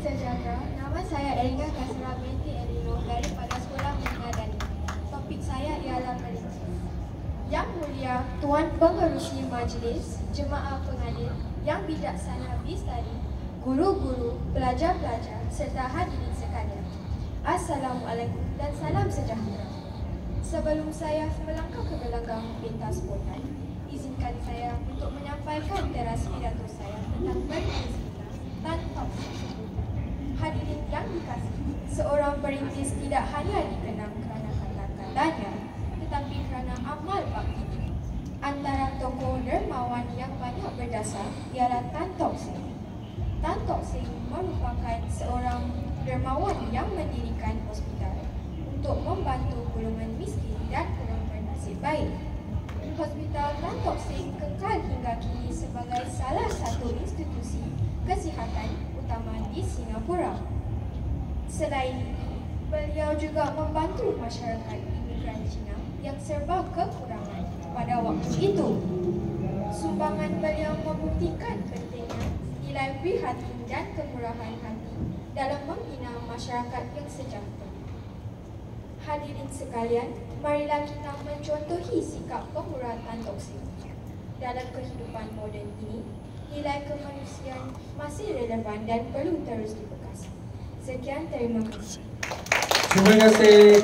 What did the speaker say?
sejahtera, nama saya Elina Kasra binti Elino daripada Sekolah Menengah Dani. Topik saya ialah perintis. Yang Mulia Tuan Pengerusi Majlis, Jemaah Pengadil, Yang Bijaksana Bistari, guru-guru, pelajar-pelajar serta hadirin sekalian. Assalamualaikum dan salam sejahtera. Sebelum saya melangkah ke gelanggang pentas spontan, izinkan saya untuk menyampaikan teras pidato saya tentang perintis kita, Tan Tock Seng. Hadirin yang dikasihi, seorang perintis tidak hanya dikenal kerana kata-katanya, tetapi kerana amal baktinya. Antara tokoh dermawan yang banyak berdasar ialah Tan Tock Seng. Tan Tock Seng merupakan seorang dermawan yang mendirikan hospital untuk membantu golongan miskin dan kurang bernasib baik. Hospital Tan Tock Seng kekal hingga kini sebagai salah satu institusi kesihatan utama di Singapura. Selain itu, beliau juga membantu masyarakat imigran Cina yang serba kekurangan pada waktu itu. Sumbangan beliau membuktikan pentingnya nilai prihatin dan kemurahan hati dalam membina masyarakat yang sejahtera. Hadirin sekalian, marilah kita mencontohi sikap pemurah Tan Tock Seng. Dalam kehidupan moden ini, nilai kemanusiaan masih relevan dan perlu terus dibekas. Sekian, terima kasih. Terima kasih.